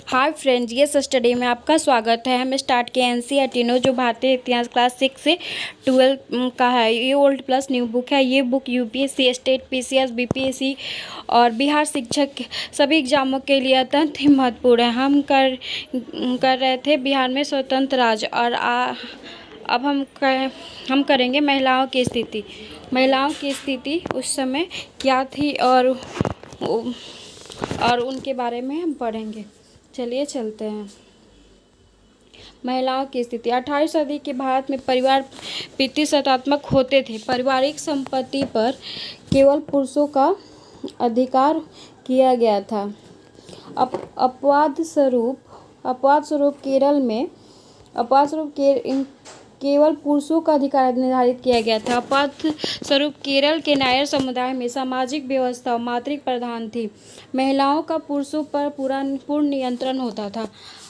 Hi friends, ये study में आपका स्वागत है। हम स्टार्ट के एनसीईआरटी नो जो भारतीय इतिहास क्लास 6 से 12 का है। ये ओल्ड प्लस न्यू बुक है। ये book UPSC, state PCS, BPSC और बिहार शिक्षक सभी एग्जामों के लिए अत्यंत ही महत्वपूर्ण है। हम कर रहे थे बिहार में स्वतंत्र राज्य और अब हम करेंगे महिलाओं की स्थिति उस समय क्या थी और उनके बारे में हम पढ़ेंगे। चलिए चलते हैं। महिलाओं की स्थिति 18वीं सदी के भारत में परिवार प्रतिष्ठात्मक होते थे। पारिवारिक संपत्ति पर केवल पुरुषों का अधिकार किया गया था। अपवाद स्वरूप केवल पुरुषों का अधिकार निर्धारित किया गया था। अपवाद स्वरूप केरल के नायर समुदाय में सामाजिक व्यवस्था मातृ प्रधान थी। महिलाओं का पुरुषों पर पूर्ण नियंत्रण होता था।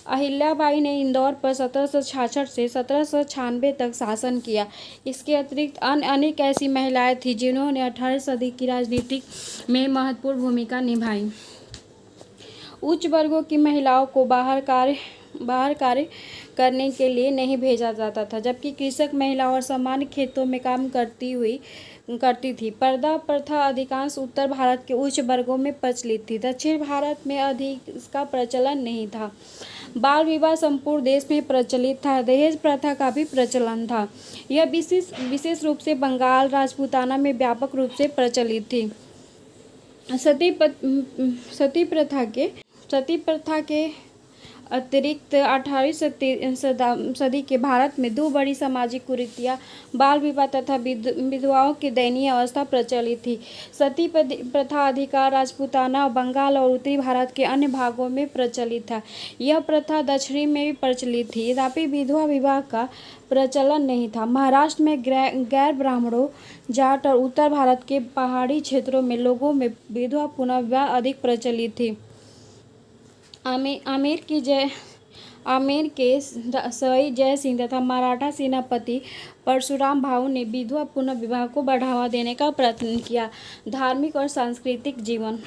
अहिल्याबाई ने इंदौर पर 1766 से 1796 तक शासन किया। इसके अतिरिक्त अन्य अनेक ऐसी महिलाएं थीं जिन्होंने 18वीं सदी की राजनीति में महत्वपूर्ण भूमिका निभाई। उच्च वर्गों की महिलाओं को बाहर कार्य करने के लिए नहीं भेजा जाता था, जबकि कृषक महिलाओं और सामान्य खेतों में काम करती थी। पर्दा प्रथा अधिकांश उत्तर भारत के उच्च वर्गों में प्रचलित थी। दक्षिण भारत में अधिक इसका प्रचलन नहीं था। बाल विवाह संपूर्ण देश में प्रचलित था। दहेज प्रथा का भी प्रचलन था। यह विशेष रूप से बंगाल राजपूताना में व्यापक रूप से प्रचलित थी। सती प्रथा के अतिरिक्त 18वीं सदी के भारत में दो बड़ी सामाजिक कुरीतियां बाल विवाह तथा विधवाओं की दयनीय अवस्था प्रचलित थी। सती प्रथा अधिकार राजपूताना, बंगाल और उत्तरी भारत के अन्य भागों में प्रचलित था। यह प्रथा दक्षिणी में भी प्रचलित थी, तथापि विधवा विवाह का प्रचलन नहीं था। महाराष्ट्र में गैर ब्राह्मणों, जाट और उत्तर भारत के पहाड़ी क्षेत्रों में लोगों में विधवा पुनर्विवाह अधिक प्रचलित थी। आमेर के सवाई जय सिंह तथा मराठा सेनापति परशुराम भाऊ ने विधवा पुनर्विवाह को बढ़ावा देने का प्रयत्न किया। धार्मिक और सांस्कृतिक जीवन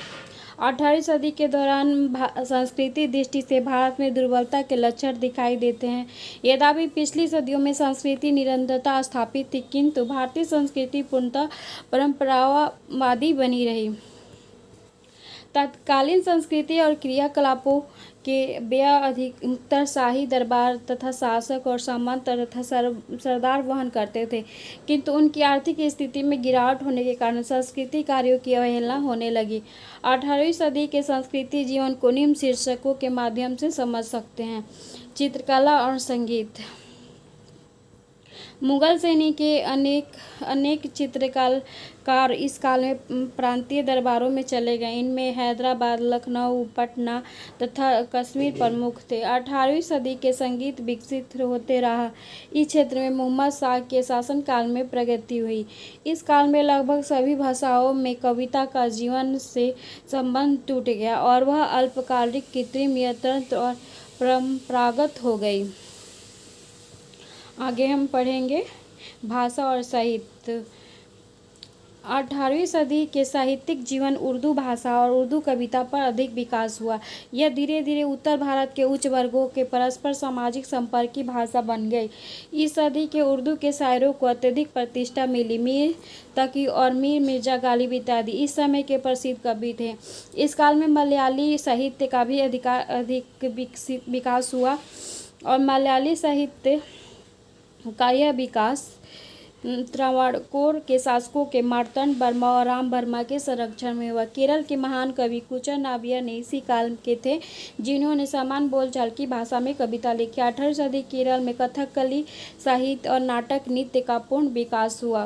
18वीं सदी के दौरान सांस्कृतिक दृष्टि से भारत में दुर्बलता के लक्षण दिखाई देते हैं। यद्यपि पिछली सदियों में संस्कृति निरंतरता स्थापित थी, किंतु भारतीय संस्कृति पूर्णतः परंपरावादी बनी रही। तत्कालीन संस्कृति और क्रियाकलापों के व्यय अधिकतर शाही दरबार तथा शासक और सामंत तथा सरदार वहन करते थे, किंतु उनकी आर्थिक स्थिति में गिरावट होने के कारण सांस्कृतिक कार्यों की अवहेलना होने लगी। 18वीं सदी के संस्कृति जीवन को निम्न शीर्षकों के माध्यम से समझ सकते हैं। चित्रकला और संगीत। मुगल शैली के अनेक चित्रकार इस काल में प्रांतीय दरबारों में चले गए। इनमें हैदराबाद, लखनऊ, पटना तथा कश्मीर प्रमुख थे। 18वीं सदी के संगीत विकसित होते रहा। इस क्षेत्र में मोहम्मद शाह के शासनकाल में प्रगति हुई। इस काल में लगभग सभी भाषाओं में कविता का जीवन से संबंध टूट गया और वह अल्पकालिक कृत्रिम, यंत्र और परंपरागत हो गई। आगे हम पढ़ेंगे भाषा और साहित्य। 18वीं सदी के साहित्यिक जीवन उर्दू भाषा और उर्दू कविता पर अधिक विकास हुआ। यह धीरे धीरे उत्तर भारत के उच्च वर्गों के परस्पर सामाजिक संपर्क की भाषा बन गई। इस सदी के उर्दू के शायरों को अत्यधिक प्रतिष्ठा मिली। मीर तकी और मीर मिर्जा गालिब इत्यादि इस समय के प्रसिद्ध कवि थे। इस काल में मलयाली साहित्य का भी अधिक विकास हुआ और मलयाली साहित्य का यह विकास त्रावणकोर के शासकों के मार्तंड वर्मा और राम वर्मा के संरक्षण में हुआ। केरल के महान कवि कुंचन नाबिया ने इसी काल के थे, जिन्होंने सामान्य बोलचाल की भाषा में कविता लिखी। 18वीं सदी केरल में कथकली साहित्य और नाटक नृत्य का पूर्ण विकास हुआ।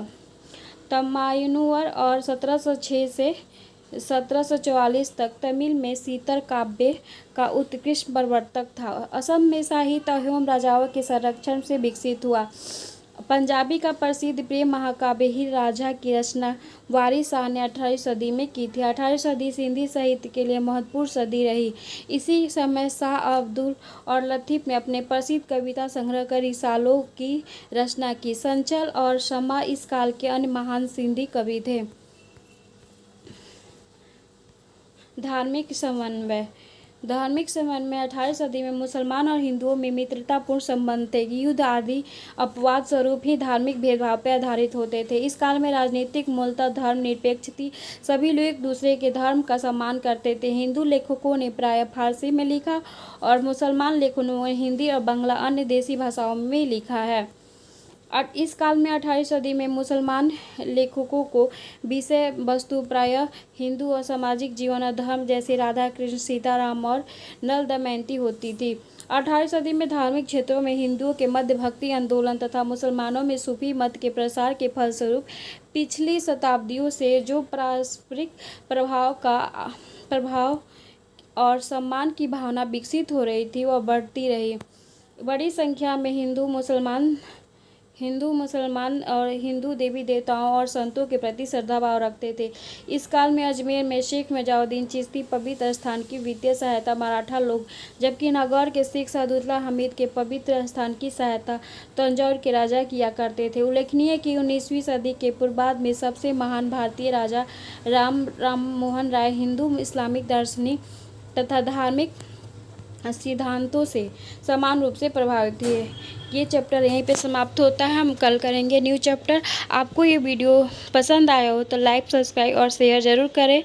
तम्मानुवर और 1706 से 1744 तक तमिल में सीतर काव्य का उत्कृष्ट प्रवर्तक था। असम में साहित्य एवं राजाओं के संरक्षण से विकसित हुआ। पंजाबी का प्रसिद्ध प्रेम महाकाव्य हीर रांझा की रचना वारिस शाह ने 18वीं सदी में की थी। 18वीं सदी सिंधी साहित्य के लिए महत्वपूर्ण सदी रही। इसी समय शाह अब्दुल और लतीफ़ ने अपने प्रसिद्ध कविता संग्रह कर रिसालों की रचना की। संचल और शमा इस काल के अन्य महान सिंधी कवि थे। धार्मिक समन्वय धार्मिक संबंध में 18वीं सदी में मुसलमान और हिंदुओं में मित्रतापूर्ण संबंध थे। युद्ध आदि अपवाद स्वरूप ही धार्मिक भेदभाव पर आधारित होते थे। इस काल में राजनीतिक मूलतः धर्म निरपेक्ष थी। सभी लोग एक दूसरे के धर्म का सम्मान करते थे। हिंदू लेखकों ने प्रायः फारसी में लिखा और मुसलमान लेखकों ने हिंदी और बांग्ला अन्य देसी भाषाओं में लिखा है। इस काल में 18वीं सदी में मुसलमान लेखकों को विषय वस्तु प्रायः हिंदू और सामाजिक जीवन और धर्म जैसे राधा कृष्ण, सीताराम और नल दमयंती होती थी। 18वीं सदी में धार्मिक क्षेत्रों में हिंदुओं के मध्य भक्ति आंदोलन तथा मुसलमानों में सूफी मत के प्रसार के फलस्वरूप पिछली शताब्दियों से जो पारस्परिक प्रभाव और सम्मान की भावना विकसित हो रही थी वह बढ़ती रही। बड़ी संख्या में हिंदू मुसलमान और हिंदू देवी देवताओं और संतों के प्रति श्रद्धा भाव रखते थे। इस काल में अजमेर में शेख मेजाउद्दीन चिश्ती पवित्र स्थान की वित्तीय सहायता मराठा लोग, जबकि नागौर के सिख सदुल्ला हमीद के पवित्र स्थान की सहायता तंजौर के राजा किया करते थे। उल्लेखनीय कि 19वीं सदी के पूर्वार्ध में सबसे महान भारतीय राजा राम मोहन राय हिंदू इस्लामिक दार्शनिक तथा धार्मिक सिद्धांतों से समान रूप से प्रभावित थे। ये चैप्टर यहीं पे समाप्त होता है। हम कल करेंगे न्यू चैप्टर। आपको ये वीडियो पसंद आया हो तो लाइक, सब्सक्राइब और शेयर ज़रूर करें।